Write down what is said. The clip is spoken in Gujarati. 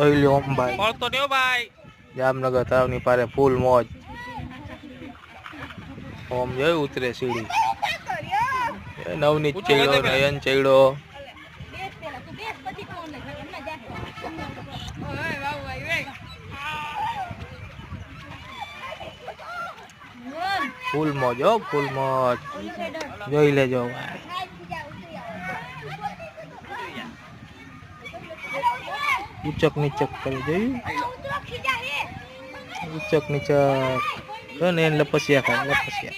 ઓઈલી ઓમ ભાઈ પડતો નહીં હો ભાઈ. જામનગર તળાવની પારે ફૂલ મોજ. ઓમ જોયું ઉતરે સીડી. નવનીત ચેડો, નયન ચેડો. ફૂલ મોજ હો, ફૂલ મોજ. જોઈ લેજો ભાઈ. ઉચક નીચક કરી જોયું. ઉચક નીચક જો ને એને લપસ્યા ખાય લપસ્યા.